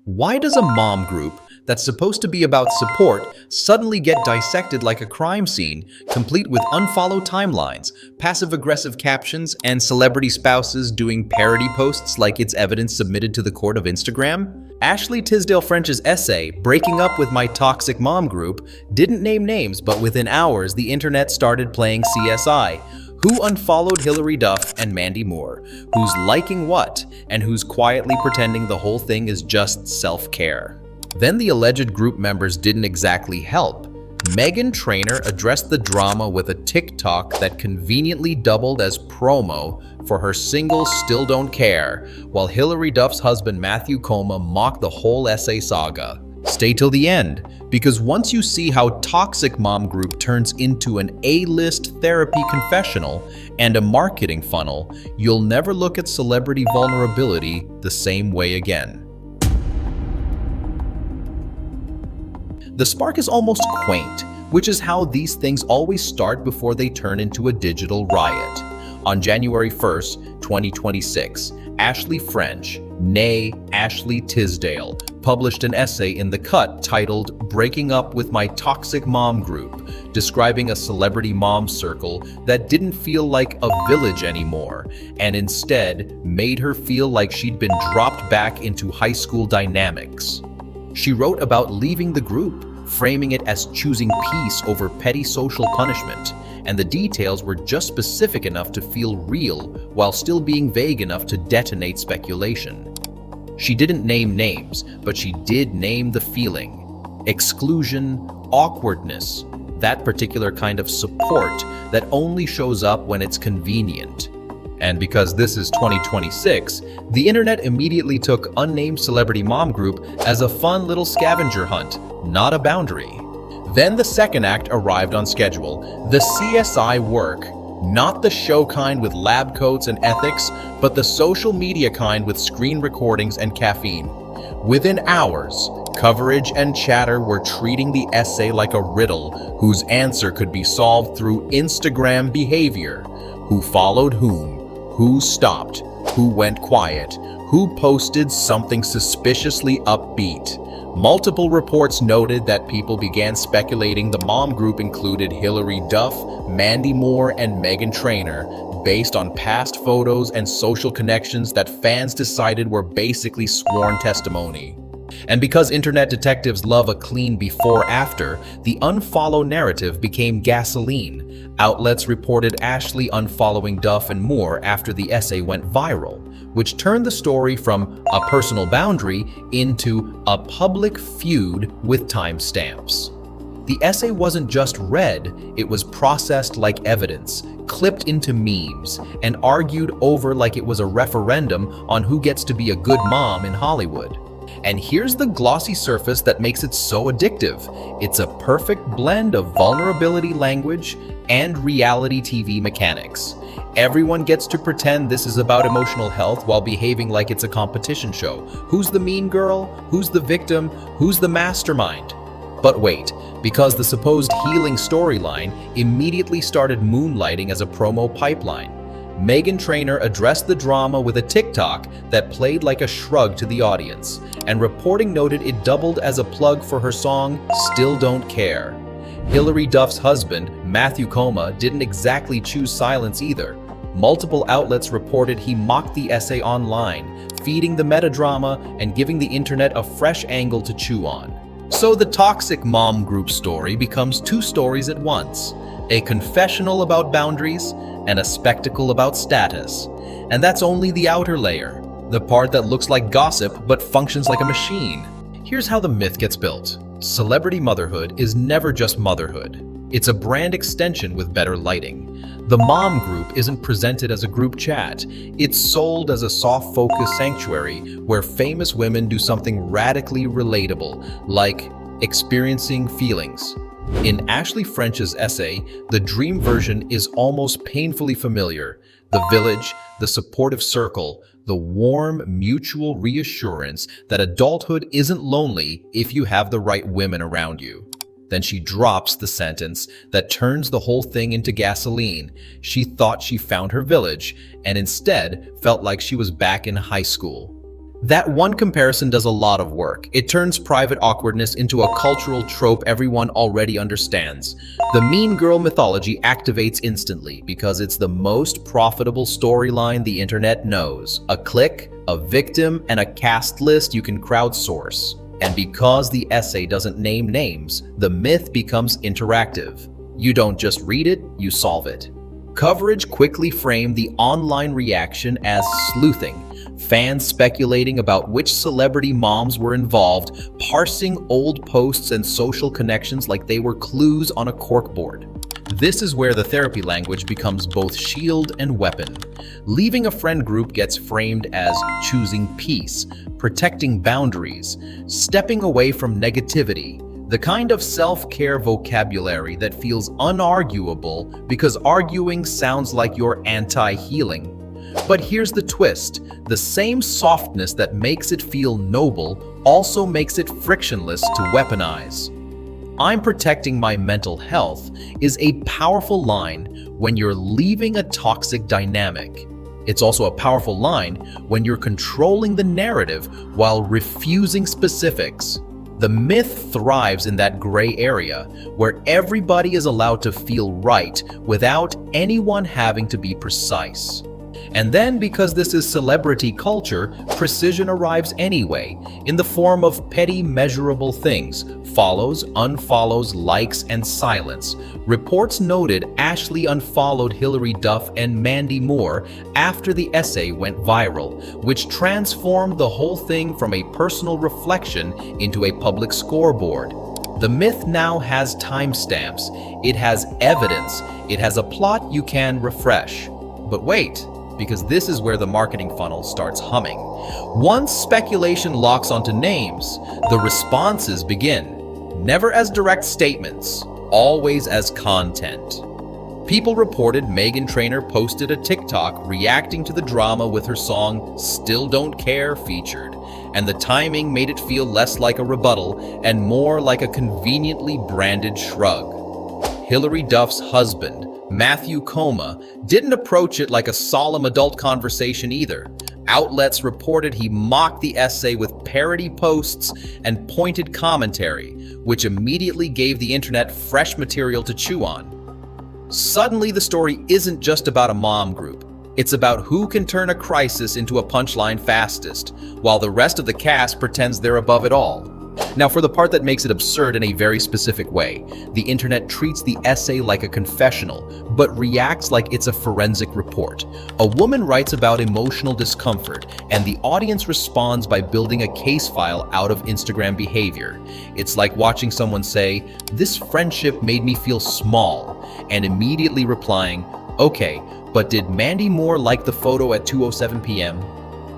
Why does a mom group that's supposed to be about support suddenly get dissected like a crime scene, complete with unfollow timelines, passive-aggressive captions, and celebrity spouses doing parody posts like it's evidence submitted to the court of Instagram? Ashley Tisdale French's essay, Breaking Up with My Toxic Mom Group, didn't name names, but within hours the internet started playing CSI. Who unfollowed Hilary Duff and Mandy Moore? Who's liking what? And who's quietly pretending the whole thing is just self-care? Then the alleged group members didn't exactly help. Meghan Trainor addressed the drama with a TikTok that conveniently doubled as promo for her single Still Don't Care, while Hilary Duff's husband Matthew Coma mocked the whole essay saga. Stay till the end, because once you see how Toxic Mom Group turns into an A-list therapy confessional and a marketing funnel, you'll never look at celebrity vulnerability the same way again. The spark is almost quaint, which is how these things always start before they turn into a digital riot. On January 1st, 2026, Ashley French, née Ashley Tisdale, published an essay in The Cut titled Breaking Up with My Toxic Mom Group, describing a celebrity mom circle that didn't feel like a village anymore, and instead made her feel like she'd been dropped back into high school dynamics. She wrote about leaving the group, framing it as choosing peace over petty social punishment, and the details were just specific enough to feel real while still being vague enough to detonate speculation. She didn't name names, but she did name the feeling. Exclusion, awkwardness, that particular kind of support that only shows up when it's convenient. And because this is 2026, the internet immediately took unnamed celebrity mom group as a fun little scavenger hunt, not a boundary. Then the second act arrived on schedule, the CSI work, not the show kind with lab coats and ethics, but the social media kind with screen recordings and caffeine. Within hours, coverage and chatter were treating the essay like a riddle whose answer could be solved through Instagram behavior. Who followed whom? Who stopped? Who went quiet? Who posted something suspiciously upbeat? Multiple reports noted that people began speculating the mom group included Hilary Duff, Mandy Moore, and Meghan Trainor, based on past photos and social connections that fans decided were basically sworn testimony. And because internet detectives love a clean before-after, the unfollow narrative became gasoline. Outlets reported Ashley unfollowing Duff and Moore after the essay went viral, which turned the story from a personal boundary into a public feud with timestamps. The essay wasn't just read, it was processed like evidence, clipped into memes, and argued over like it was a referendum on who gets to be a good mom in Hollywood. And here's the glossy surface that makes it so addictive. It's a perfect blend of vulnerability language and reality TV mechanics. Everyone gets to pretend this is about emotional health while behaving like it's a competition show. Who's the mean girl? Who's the victim? Who's the mastermind? But wait, because the supposed healing storyline immediately started moonlighting as a promo pipeline. Meghan Trainor addressed the drama with a TikTok that played like a shrug to the audience, and reporting noted it doubled as a plug for her song Still Don't Care. Hilary Duff's husband, Matthew Coma, didn't exactly choose silence either. Multiple outlets reported he mocked the essay online, feeding the metadrama and giving the internet a fresh angle to chew on. So the Toxic Mom Group story becomes two stories at once, a confessional about boundaries and a spectacle about status. And that's only the outer layer, the part that looks like gossip but functions like a machine. Here's how the myth gets built. Celebrity motherhood is never just motherhood. It's a brand extension with better lighting. The mom group isn't presented as a group chat. It's sold as a soft focus sanctuary where famous women do something radically relatable, like experiencing feelings. In Ashley French's essay, the dream version is almost painfully familiar. The village, the supportive circle, the warm mutual reassurance that adulthood isn't lonely if you have the right women around you. Then she drops the sentence that turns the whole thing into gasoline. She thought she found her village and instead felt like she was back in high school. That one comparison does a lot of work. It turns private awkwardness into a cultural trope everyone already understands. The mean girl mythology activates instantly because it's the most profitable storyline the internet knows. A click, a victim, and a cast list you can crowdsource. And because the essay doesn't name names, the myth becomes interactive. You don't just read it, you solve it. Coverage quickly framed the online reaction as sleuthing. Fans speculating about which celebrity moms were involved, parsing old posts and social connections like they were clues on a corkboard. This is where the therapy language becomes both shield and weapon. Leaving a friend group gets framed as choosing peace, protecting boundaries, stepping away from negativity, the kind of self-care vocabulary that feels unarguable because arguing sounds like you're anti-healing. But here's the twist. The same softness that makes it feel noble also makes it frictionless to weaponize. "I'm protecting my mental health" is a powerful line when you're leaving a toxic dynamic. It's also a powerful line when you're controlling the narrative while refusing specifics. The myth thrives in that gray area where everybody is allowed to feel right without anyone having to be precise. And then, because this is celebrity culture, precision arrives anyway, in the form of petty measurable things: follows, unfollows, likes, and silence. Reports noted Ashley unfollowed Hilary Duff and Mandy Moore after the essay went viral, which transformed the whole thing from a personal reflection into a public scoreboard. The myth now has timestamps, it has evidence, it has a plot you can refresh. But wait, because this is where the marketing funnel starts humming. Once speculation locks onto names, the responses begin. Never as direct statements, always as content. People reported Meghan Trainor posted a TikTok reacting to the drama with her song "Still Don't Care" featured, and the timing made it feel less like a rebuttal and more like a conveniently branded shrug. Hilary Duff's husband, Matthew Coma, didn't approach it like a solemn adult conversation either. Outlets reported he mocked the essay with parody posts and pointed commentary, which immediately gave the internet fresh material to chew on. Suddenly, the story isn't just about a mom group. It's about who can turn a crisis into a punchline fastest, while the rest of the cast pretends they're above it all. Now, for the part that makes it absurd in a very specific way, the internet treats the essay like a confessional, but reacts like it's a forensic report. A woman writes about emotional discomfort, and the audience responds by building a case file out of Instagram behavior. It's like watching someone say, "This friendship made me feel small," and immediately replying, "Okay, but did Mandy Moore like the photo at 2:07 p.m.?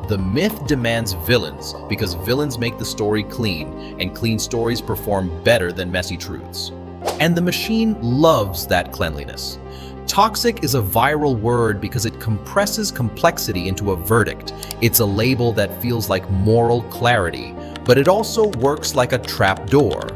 The myth demands villains because villains make the story clean, and clean stories perform better than messy truths. And the machine loves that cleanliness. Toxic is a viral word because it compresses complexity into a verdict. It's a label that feels like moral clarity, but it also works like a trap door.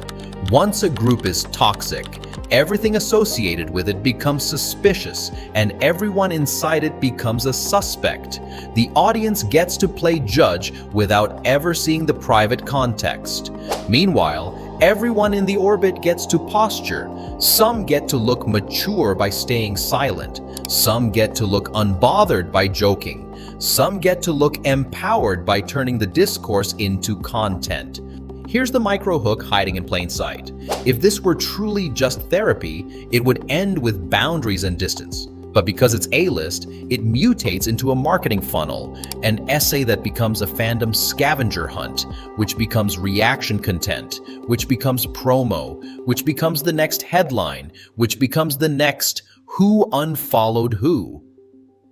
Once a group is toxic, everything associated with it becomes suspicious, and everyone inside it becomes a suspect. The audience gets to play judge without ever seeing the private context. Meanwhile, everyone in the orbit gets to posture. Some get to look mature by staying silent. Some get to look unbothered by joking. Some get to look empowered by turning the discourse into content. Here's the micro hook hiding in plain sight. If this were truly just therapy, it would end with boundaries and distance. But because it's A-list, it mutates into a marketing funnel, an essay that becomes a fandom scavenger hunt, which becomes reaction content, which becomes promo, which becomes the next headline, which becomes the next "Who Unfollowed Who?"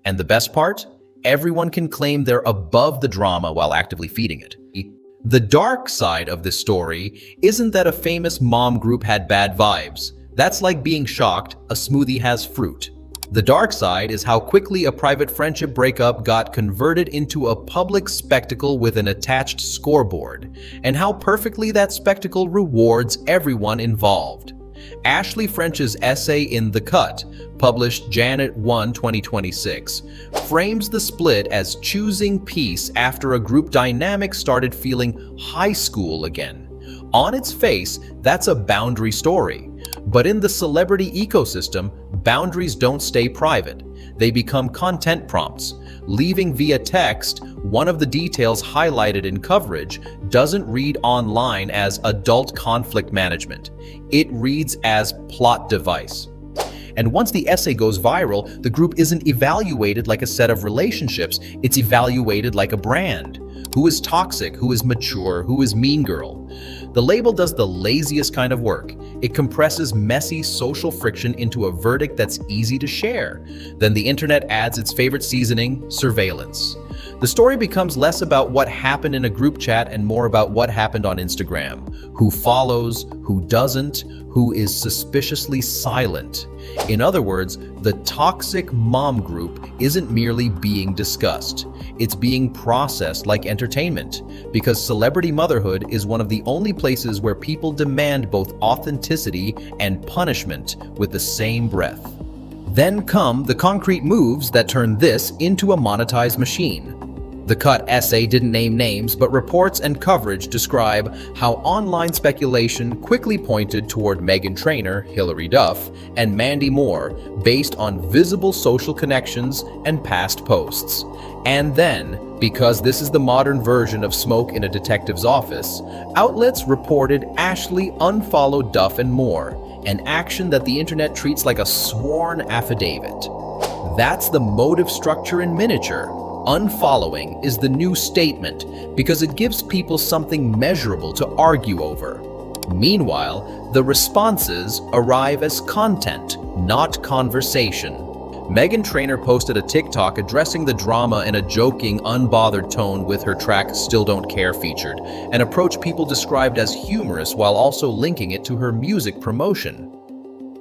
And the best part? Everyone can claim they're above the drama while actively feeding it. The dark side of this story isn't that a famous mom group had bad vibes. That's like being shocked a smoothie has fruit. The dark side is how quickly a private friendship breakup got converted into a public spectacle with an attached scoreboard, and how perfectly that spectacle rewards everyone involved. Ashley French's essay in The Cut, published January 1, 2026, frames the split as choosing peace after a group dynamic started feeling high school again. On its face, that's a boundary story. But in the celebrity ecosystem, boundaries don't stay private. They become content prompts. Leaving via text, one of the details highlighted in coverage doesn't read online as adult conflict management. It reads as plot device. And once the essay goes viral, the group isn't evaluated like a set of relationships, it's evaluated like a brand. Who is toxic? Who is mature? Who is mean girl? The label does the laziest kind of work. It compresses messy social friction into a verdict that's easy to share. Then the internet adds its favorite seasoning, surveillance. The story becomes less about what happened in a group chat and more about what happened on Instagram. Who follows, who doesn't, who is suspiciously silent. In other words, the toxic mom group isn't merely being discussed. It's being processed like entertainment, because celebrity motherhood is one of the only places where people demand both authenticity and punishment with the same breath. Then come the concrete moves that turn this into a monetized machine. The Cut essay didn't name names, but reports and coverage describe how online speculation quickly pointed toward Meghan Trainor, Hilary Duff, and Mandy Moore based on visible social connections and past posts. And then, because this is the modern version of smoke in a detective's office, outlets reported Ashley unfollowed Duff and Moore, an action that the internet treats like a sworn affidavit. That's the motive structure in miniature. Unfollowing is the new statement because it gives people something measurable to argue over. Meanwhile, the responses arrive as content, not conversation. Meghan Trainor posted a TikTok addressing the drama in a joking, unbothered tone with her track Still Don't Care featured, an approach people described as humorous while also linking it to her music promotion.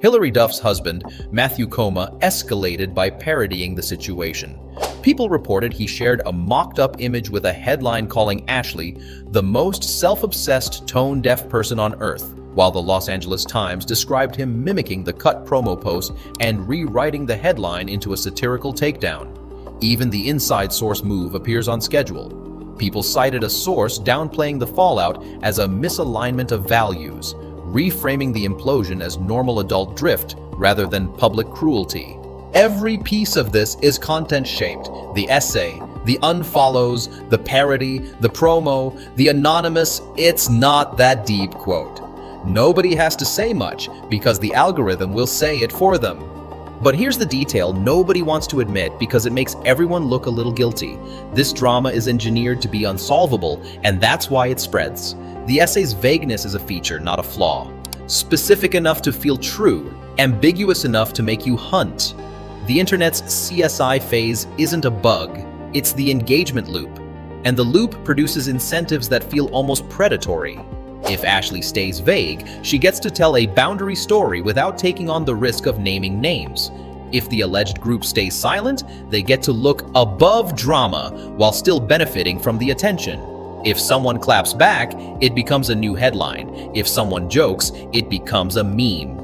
Hilary Duff's husband, Matthew Coma, escalated by parodying the situation. People reported he shared a mocked-up image with a headline calling Ashley the most self-obsessed, tone-deaf person on earth, while the Los Angeles Times described him mimicking the Cut promo post and rewriting the headline into a satirical takedown. Even the inside source move appears on schedule. People cited a source downplaying the fallout as a misalignment of values, reframing the implosion as normal adult drift rather than public cruelty. Every piece of this is content-shaped. The essay, the unfollows, the parody, the promo, the anonymous "it's not that deep" quote. Nobody has to say much because the algorithm will say it for them. But here's the detail nobody wants to admit because it makes everyone look a little guilty. This drama is engineered to be unsolvable, and that's why it spreads. The essay's vagueness is a feature, not a flaw. Specific enough to feel true, ambiguous enough to make you hunt. The internet's CSI phase isn't a bug, it's the engagement loop. And the loop produces incentives that feel almost predatory. If Ashley stays vague, she gets to tell a boundary story without taking on the risk of naming names. If the alleged group stays silent, they get to look above drama while still benefiting from the attention. If someone claps back, it becomes a new headline. If someone jokes, it becomes a meme.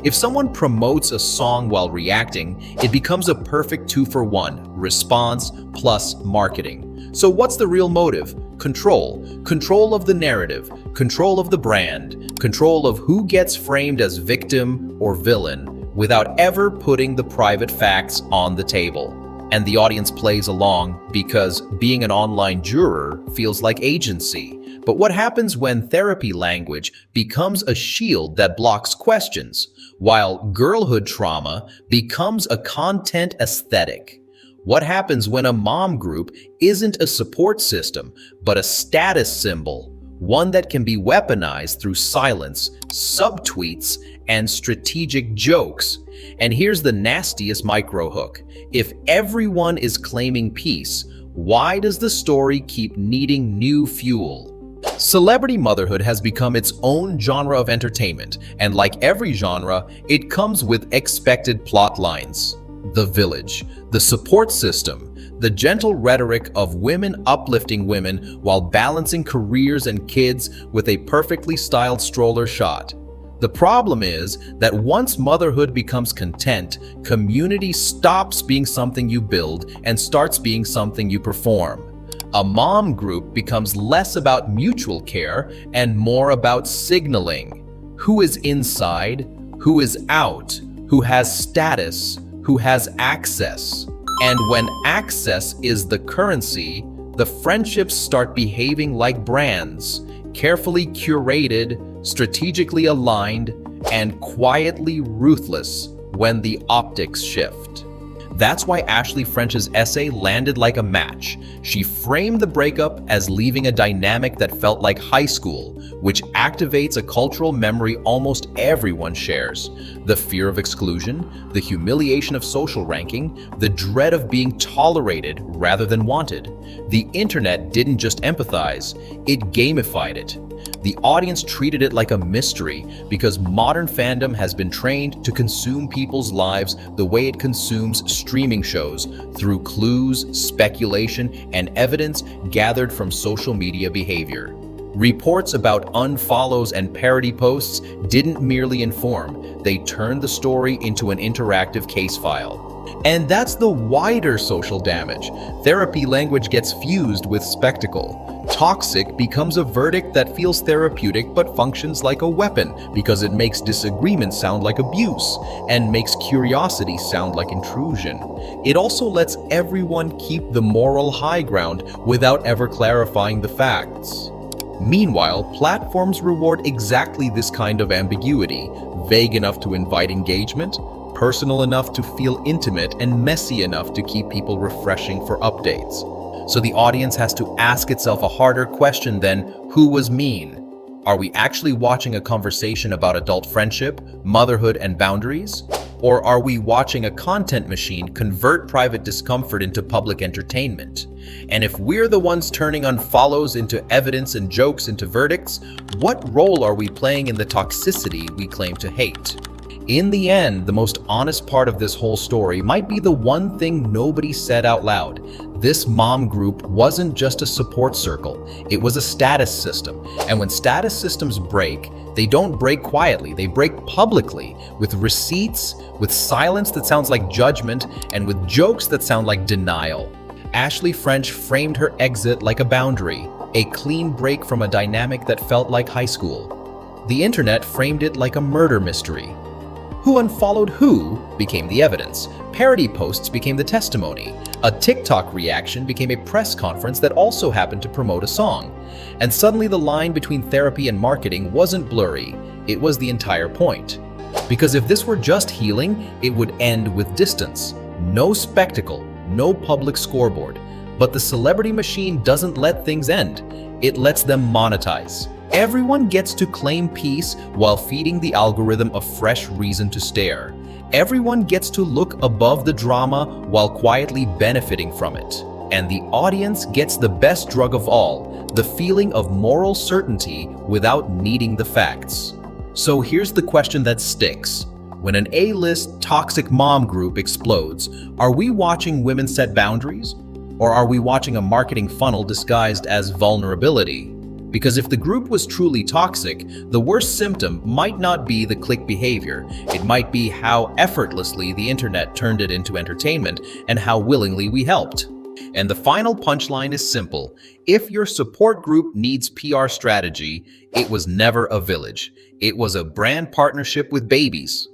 If someone promotes a song while reacting, it becomes a perfect 2-for-1, response plus marketing. So what's the real motive? Control. Control of the narrative, control of the brand, control of who gets framed as victim or villain without ever putting the private facts on the table. And the audience plays along because being an online juror feels like agency. But what happens when therapy language becomes a shield that blocks questions, while girlhood trauma becomes a content aesthetic? What happens when a mom group isn't a support system, but a status symbol, one that can be weaponized through silence, subtweets, and strategic jokes? And here's the nastiest micro hook. If everyone is claiming peace, why does the story keep needing new fuel? Celebrity motherhood has become its own genre of entertainment, and like every genre, it comes with expected plot lines. The village, the support system, the gentle rhetoric of women uplifting women while balancing careers and kids with a perfectly styled stroller shot. The problem is that once motherhood becomes content, community stops being something you build and starts being something you perform. A mom group becomes less about mutual care and more about signaling. Who is inside? Who is out? Who has status? Who has access? And when access is the currency, the friendships start behaving like brands, carefully curated, strategically aligned, and quietly ruthless when the optics shift. That's why Ashley French's essay landed like a match. She framed the breakup as leaving a dynamic that felt like high school, which activates a cultural memory almost everyone shares. The fear of exclusion, the humiliation of social ranking, the dread of being tolerated rather than wanted. The internet didn't just empathize, it gamified it. The audience treated it like a mystery because modern fandom has been trained to consume people's lives the way it consumes streaming shows, through clues, speculation, and evidence gathered from social media behavior. Reports about unfollows and parody posts didn't merely inform, they turned the story into an interactive case file. And that's the wider social damage. Therapy language gets fused with spectacle. Toxic becomes a verdict that feels therapeutic but functions like a weapon because it makes disagreement sound like abuse and makes curiosity sound like intrusion. It also lets everyone keep the moral high ground without ever clarifying the facts. Meanwhile, platforms reward exactly this kind of ambiguity, vague enough to invite engagement, personal enough to feel intimate, and messy enough to keep people refreshing for updates. So the audience has to ask itself a harder question than, who was mean? Are we actually watching a conversation about adult friendship, motherhood, and boundaries? Or are we watching a content machine convert private discomfort into public entertainment? And if we're the ones turning unfollows into evidence and jokes into verdicts, what role are we playing in the toxicity we claim to hate? In the end, the most honest part of this whole story might be the one thing nobody said out loud. This mom group wasn't just a support circle, it was a status system. And when status systems break, they don't break quietly, they break publicly, with receipts, with silence that sounds like judgment, and with jokes that sound like denial. Ashley French framed her exit like a boundary, a clean break from a dynamic that felt like high school. The internet framed it like a murder mystery. Who unfollowed who became the evidence. Parody posts became the testimony. A TikTok reaction became a press conference that also happened to promote a song. And suddenly the line between therapy and marketing wasn't blurry, it was the entire point. Because if this were just healing, it would end with distance. No spectacle, no public scoreboard. But the celebrity machine doesn't let things end, it lets them monetize. Everyone gets to claim peace while feeding the algorithm a fresh reason to stare. Everyone gets to look above the drama while quietly benefiting from it. And the audience gets the best drug of all, the feeling of moral certainty without needing the facts. So here's the question that sticks. When an A-list toxic mom group explodes, are we watching women set boundaries? Or are we watching a marketing funnel disguised as vulnerability? Because if the group was truly toxic, the worst symptom might not be the click behavior. It might be how effortlessly the internet turned it into entertainment and how willingly we helped. And the final punchline is simple. If your support group needs PR strategy, it was never a village. It was a brand partnership with babies.